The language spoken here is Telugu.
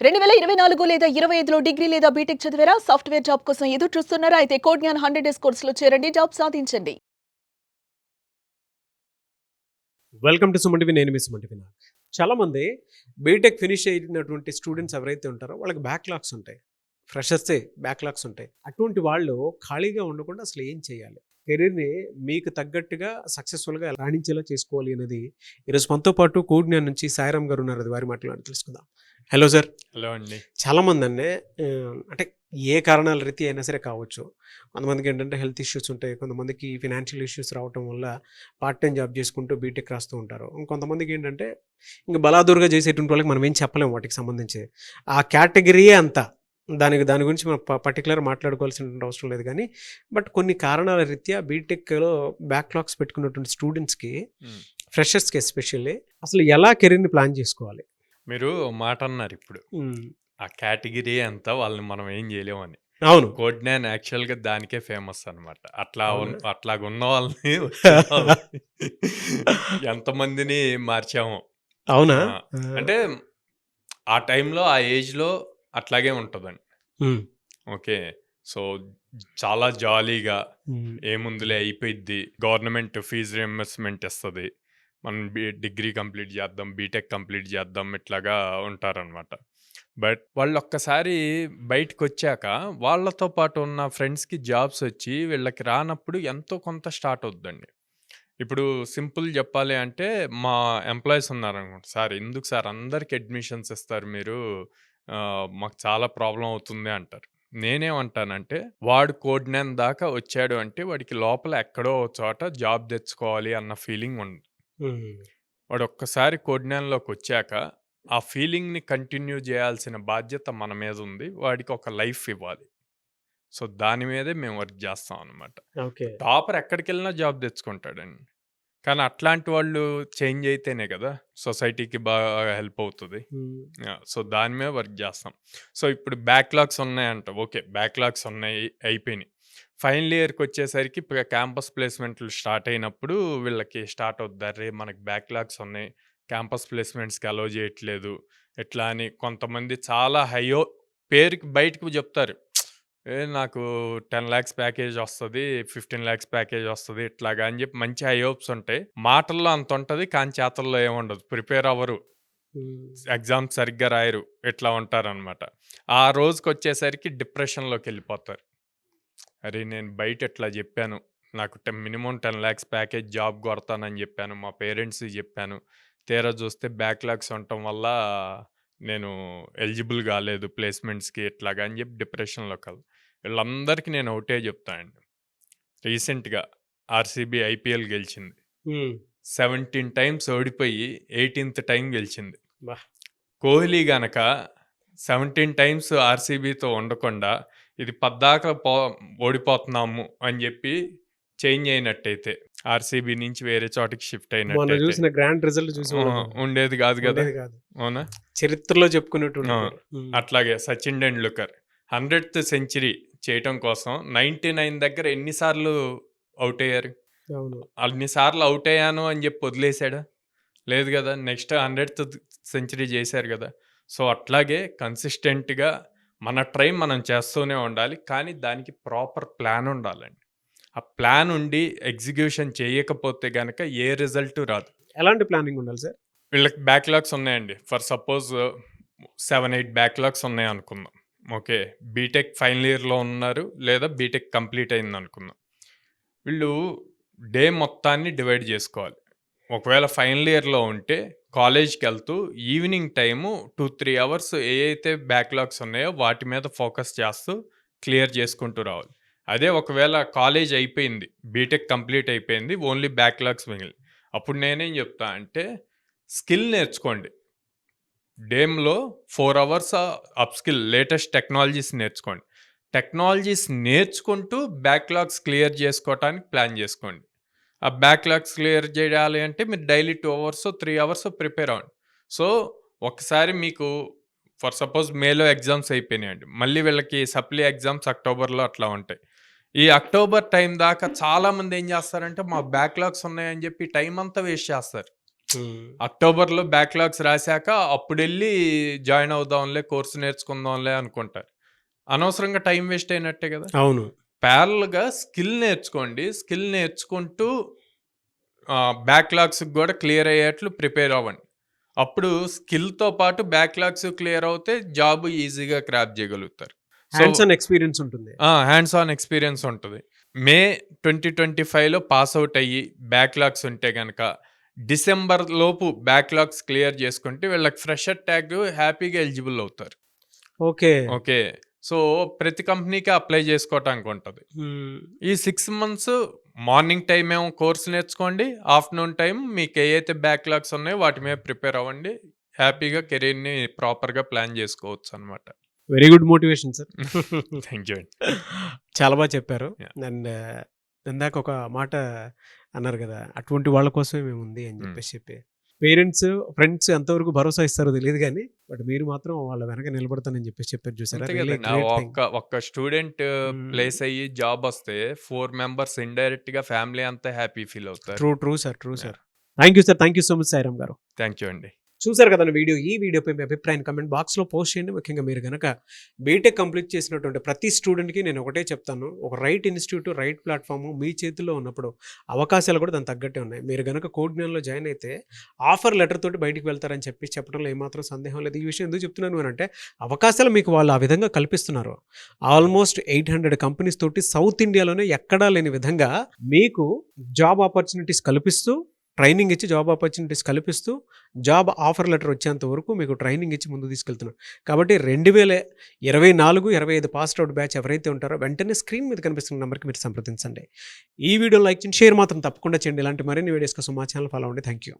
2024 లేదా 25లో డిగ్రీ లేదా బీటెక్ చదివారా? సాఫ్ట్‌వేర్ జాబ్ కోసం ఎదురు చూస్తున్నారా? అయితే కోడ్ జ్ఞాన్ 100 డేస్ కోర్సులో చేరండి. జాబ్ సాధించండి. Welcome to Suman TV. నేను మీ సుమన్ టీవీ. చాలామంది బీటెక్ ఫినిష్ అయినటువంటి స్టూడెంట్స్ ఎవరైతే ఉంటారో వాళ్ళకి బ్యాక్లాగ్స్ ఉంటాయి. ఫ్రెషర్సే బ్యాక్లాగ్స్ ఉంటాయి. అటువంటి వాళ్ళు ఖాళీగా ఉండకుండా అసలు ఏం చేయాలి? కెరీర్ని మీకు తగ్గట్టుగా సక్సెస్ఫుల్గా రాణించేలా చేసుకోవాలి అనేది ఈరోజు మనతో పాటు కోడ్ జ్ఞాన్ నుంచి సాయిరామ్ గారు ఉన్నారు. అది వారి మాట్లాడి తెలుసుకుందాం. Hello sir. హలో అండి. చాలామంది అంటే ఏ కారణాల రీతి అయినా సరే కావచ్చు. కొంతమందికి ఏంటంటే హెల్త్ ఇష్యూస్ ఉంటాయి. కొంతమందికి ఫినాన్షియల్ ఇష్యూస్ రావటం వల్ల పార్ట్ టైం జాబ్ చేసుకుంటూ బీటెక్ రాస్తూ ఉంటారు. ఇంకొంతమందికి ఏంటంటే ఇంక బలాదూరుగా చేసేటువంటి వాళ్ళకి మనం ఏం చెప్పలేము వాటికి సంబంధించి. ఆ కేటగిరీయే అంతా. దాని గురించి మనం పర్టికులర్ మాట్లాడుకోవాల్సినటువంటి అవసరం లేదు కానీ, బట్ కొన్ని కారణాల రీత్యా బీటెక్లో బ్యాక్లాగ్స్ పెట్టుకున్నటువంటి స్టూడెంట్స్కి, ఫ్రెషర్స్కి ఎస్పెషల్లీ అసలు ఎలా కెరీర్ని ప్లాన్ చేసుకోవాలి? మీరు మాట అన్నారు ఇప్పుడు, ఆ కేటగిరీ అంతా వాళ్ళని మనం ఏం చేయలేమని. అవును. కోడ్ జ్ఞాన్ యాక్చువల్గా దానికే ఫేమస్ అనమాట. అట్లాగ ఉన్న వాళ్ళని ఎంతమందిని మార్చాము. అవునా? అంటే ఆ టైంలో ఆ ఏజ్లో అట్లాగే ఉంటుందండి. ఓకే, సో చాలా జాలీగా ఏముందులే అయిపోయిద్ది, గవర్నమెంట్ ఫీజు రియంబర్స్మెంట్ ఇస్తుంది, మనం డిగ్రీ కంప్లీట్ చేద్దాం, బీటెక్ కంప్లీట్ చేద్దాం, ఇట్లాగా ఉంటారనమాట. బట్ వాళ్ళు ఒక్కసారి బయటకు వచ్చాక వాళ్ళతో పాటు ఉన్న ఫ్రెండ్స్కి జాబ్స్ వచ్చి వీళ్ళకి రానప్పుడు ఎంతో కొంత స్టార్ట్ అవుద్దండి. ఇప్పుడు సింపుల్ చెప్పాలి అంటే, మా ఎంప్లాయీస్ ఉన్నారనుకోండి, సార్ ఎందుకు సార్ అందరికి అడ్మిషన్స్ ఇస్తారు మీరు, మాకు చాలా ప్రాబ్లం అవుతుంది అంటారు. నేనేమంటానంటే, వాడు కోడ్ జ్ఞాన్ దాకా వచ్చాడు అంటే వాడికి లోపల ఎక్కడో చోట జాబ్ తెచ్చుకోవాలి అన్న ఫీలింగ్ ఉంది. వాడు ఒక్కసారి కోడ్ జ్ఞాన్లోకి వచ్చాక ఆ ఫీలింగ్ని కంటిన్యూ చేయాల్సిన బాధ్యత మన మీద ఉంది. వాడికి ఒక లైఫ్ ఇవ్వాలి. సో దాని మీదే మేము వర్క్ చేస్తాం అనమాట. ఓకే. టాపర్ ఎక్కడికి వెళ్ళినా జాబ్ తెచ్చుకుంటాడండి. కానీ అట్లాంటి వాళ్ళు చేంజ్ అయితేనే కదా సొసైటీకి బాగా హెల్ప్ అవుతుంది. సో దాని మీద వర్క్ చేస్తాం. సో ఇప్పుడు బ్యాక్లాగ్స్ ఉన్నాయంట. ఓకే, బ్యాక్లాగ్స్ ఉన్నాయి, అయిపోయినాయి. ఫైనల్ ఇయర్కి వచ్చేసరికి క్యాంపస్ ప్లేస్మెంట్లు స్టార్ట్ అయినప్పుడు వీళ్ళకి స్టార్ట్ అవుద్దారే, మనకి బ్యాక్లాగ్స్ ఉన్నాయి, క్యాంపస్ ప్లేస్మెంట్స్కి అలో చేయట్లేదు ఎట్లా అని. కొంతమంది చాలా హైయో పేరుకి బయటకు చెప్తారు, నాకు 10 lakhs ప్యాకేజ్ వస్తుంది, 15 lakhs ప్యాకేజ్ వస్తుంది, ఇట్లాగా అని చెప్పి మంచి హై హోప్స్ ఉంటాయి. మాటల్లో అంత ఉంటుంది కానీ చేతల్లో ఏముండదు. ప్రిపేర్ అవ్వరు, ఎగ్జామ్ సరిగ్గా రాయరు, ఇట్లా ఉంటారనమాట. ఆ రోజుకి వచ్చేసరికి డిప్రెషన్లోకి వెళ్ళిపోతారు. అరే నేను బయట ఎట్లా చెప్పాను, నాకు మినిమం 10 lakhs ప్యాకేజ్ జాబ్ కొడతానని చెప్పాను, మా పేరెంట్స్కి చెప్పాను, తీరా చూస్తే బ్యాక్లాగ్స్ ఉండటం వల్ల నేను ఎలిజిబుల్ కాలేదు ప్లేస్మెంట్స్కి, ఇట్లాగా అని చెప్పి డిప్రెషన్లోకి వెళ్తాను. వీళ్ళందరికీ నేను ఒకటే చెప్తానండి, రీసెంట్గా ఆర్సీబీ ఐపీఎల్ గెలిచింది. 17 times ఓడిపోయి 18th టైం గెలిచింది. కోహ్లీ గనక 17 times ఆర్సీబీతో ఉండకుండా ఇది పద్దాక ఓడిపోతున్నాము అని చెప్పి చేంజ్ అయినట్టయితే, ఆర్సీబీ నుంచి వేరే చోటికి షిఫ్ట్ అయినట్టు గ్రాండ్ రిజల్ట్ చూసి ఉండేది కాదు కదా. అవునా? చరిత్రలో చెప్పుకున్నట్టు. అట్లాగే సచిన్ టెండూల్కర్ 100th సెంచరీ చేయటం కోసం 99 దగ్గర ఎన్నిసార్లు అవుట్ అయ్యారు? అన్నిసార్లు అవుట్ అయ్యాను అని చెప్పి వదిలేశాడా? లేదు కదా. నెక్స్ట్ 100th సెంచరీ చేశారు కదా. సో అట్లాగే కన్సిస్టెంట్గా మన ట్రై మనం చేస్తూనే ఉండాలి, కానీ దానికి ప్రాపర్ ప్లాన్ ఉండాలండి. ఆ ప్లాన్ ఉండి ఎగ్జిక్యూషన్ చేయకపోతే కనుక ఏ రిజల్ట్ రాదు. ఎలాంటి ప్లానింగ్ ఉండాలి సార్? వీళ్ళకి బ్యాక్లాగ్స్ ఉన్నాయండి. ఫర్ సపోజ్ 7-8 బ్యాక్లాగ్స్ ఉన్నాయి అనుకుందాం. ఓకే, బీటెక్ ఫైనల్ ఇయర్లో ఉన్నారు లేదా బీటెక్ కంప్లీట్ అయింది అనుకుందాం. వీళ్ళు డే మొత్తాన్ని డివైడ్ చేసుకోవాలి. ఒకవేళ ఫైనల్ ఇయర్లో ఉంటే కాలేజ్కి వెళ్తూ ఈవినింగ్ టైము 2-3 hours ఏ అయితే బ్యాక్లాగ్స్ ఉన్నాయో వాటి మీద ఫోకస్ చేస్తూ క్లియర్ చేసుకుంటూ రావాలి. అదే ఒకవేళ కాలేజ్ అయిపోయింది, బీటెక్ కంప్లీట్ అయిపోయింది, ఓన్లీ బ్యాక్లాగ్స్ మిగిలి, అప్పుడు నేనేం చెప్తా అంటే స్కిల్ నేర్చుకోండి. డేమ్లో 4 hours up skill, latest technologies నేర్చుకోండి. టెక్నాలజీస్ నేర్చుకుంటూ బ్యాక్లాగ్స్ క్లియర్ చేసుకోవటానికి ప్లాన్ చేసుకోండి. ఆ బ్యాక్లాగ్స్ క్లియర్ చేయాలి అంటే మీరు డైలీ 2 hours 3 hours ప్రిపేర్ అవ్వండి. సో ఒకసారి మీకు ఫర్ సపోజ్ మేలో ఎగ్జామ్స్ అయిపోయినాయండి, మళ్ళీ వీళ్ళకి సప్లీ ఎగ్జామ్స్ అక్టోబర్లో అట్లా ఉంటాయి. ఈ అక్టోబర్ టైం దాకా చాలామంది ఏం చేస్తారంటే మా బ్యాక్లాగ్స్ ఉన్నాయని చెప్పి టైం అంతా వేస్ట్ చేస్తారు. అక్టోబర్లో బ్యాక్లాగ్స్ రాశాక అప్పుడెళ్ళి జాయిన్ అవుదాంలే, కోర్సు నేర్చుకుందాంలే అనుకుంటారు. అనవసరంగా టైం వేస్ట్ అయినట్టే కదా. అవును. ప్యారల్గా స్కిల్ నేర్చుకోండి. స్కిల్ నేర్చుకుంటూ బ్యాక్లాగ్స్ కూడా క్లియర్ అయ్యేట్లు ప్రిపేర్ అవ్వండి. అప్పుడు స్కిల్తో పాటు బ్యాక్లాగ్స్ క్లియర్ అవుతే జాబ్ ఈజీగా క్రాప్ చేయగలుగుతారు. హ్యాండ్స్ ఆన్ ఎక్స్పీరియన్స్ ఉంటుంది. హ్యాండ్స్ ఆన్ ఎక్స్పీరియన్స్ ఉంటుంది. మే 2025లో పాస్ అవుట్ అయ్యి బ్యాక్లాగ్స్ ఉంటే కనుక డిసెంబర్ లోపు బ్యాక్లాగ్స్ క్లియర్ చేసుకుంటే వీళ్ళకి ఫ్రెషర్ ట్యాగ్ హ్యాపీగా ఎలిజిబుల్ అవుతారు. ఓకే. ఓకే. సో ప్రతి కంపెనీకి అప్లై చేసుకోవటానికి ఉంటుంది. ఈ 6 months మార్నింగ్ టైం ఏమో కోర్స్ నేర్చుకోండి, ఆఫ్టర్నూన్ టైం మీకు ఏవైతే బ్యాక్లాగ్స్ ఉన్నాయో వాటి మీద ప్రిపేర్ అవ్వండి. హ్యాపీగా కెరీర్ని ప్రాపర్గా ప్లాన్ చేసుకోవచ్చు అనమాట. Very good motivation sir. Thank you. చాలా బాగా చెప్పారు. Yeah. అండ్ ఇందాక ఒక మాట అన్నారు కదా, అటువంటి వాళ్ళ కోసమే మేము ఉంది అని చెప్పి పేరెంట్స్ ఫ్రెండ్స్ ఎంతవరకు భరోసా ఇస్తారో తెలియదు కానీ బట్ మీరు మాత్రం వాళ్ళ వెనక నిలబడతానని చెప్పారు. చూసారా, అంతే Really కదండి. great thing. ఒక్క స్టూడెంట్ ప్లేస్ అయ్యి జాబ్ వస్తే 4 members ఇండైరెక్ట్ గా ఫ్యామిలీ అంతా హ్యాపీ ఫీల్ అవుతారు. True sir. Thank you so much Sairam గారు. థ్యాంక్ యూ అండి. చూసారు కదా వీడియో. ఈ వీడియోపై మీ అభిప్రాయం కమెంట్ బాక్స్లో పోస్ట్ చేయండి. ముఖ్యంగా మీరు కనుక బీటెక్ కంప్లీట్ చేసినటువంటి ప్రతి స్టూడెంట్కి నేను ఒకటే చెప్తాను, ఒక రైట్ ఇన్స్టిట్యూట్, రైట్ ప్లాట్ఫామ్ మీ చేతిలో ఉన్నప్పుడు అవకాశాలు కూడా దానికి తగ్గట్టే ఉన్నాయి. మీరు కనుక కోడ్జ్ఞాన్లో జాయిన్ అయితే ఆఫర్ లెటర్ తోటి బయటికి వెళ్తారని చెప్పడంలో ఏమాత్రం సందేహం లేదు. ఈ విషయం ఎందుకు చెప్తున్నాను అని అంటే అవకాశాలు మీకు వాళ్ళు ఆ విధంగా కల్పిస్తున్నారు. ఆల్మోస్ట్ 800 కంపెనీస్ తోటి సౌత్ ఇండియాలోనే ఎక్కడా లేని విధంగా మీకు జాబ్ ఆపర్చునిటీస్ కల్పిస్తూ, ట్రైనింగ్ ఇచ్చి జాబ్ ఆపర్చునిటీస్ కల్పిస్తూ, జాబ్ ఆఫర్ లెటర్ వచ్చేంత వరకు మీకు ట్రైనింగ్ ఇచ్చి ముందు తీసుకెళ్తున్నారు. కాబట్టి 2024-25 పాస్డ్ అవుట్ బ్యాచ్ ఎవరైతే ఉంటారో వెంటనే స్క్రీన్ మీద కనిపిస్తున్న నెంబర్కి మీరు సంప్రదించండి. ఈ వీడియో లైక్ చేయండి, షేర్ మాత్రం తప్పకుండా చేయండి. ఇలాంటి మరిన్ని వీడియోస్ కోసం మా ఛానల్ ఫాలో అవ్వండి. Thank you.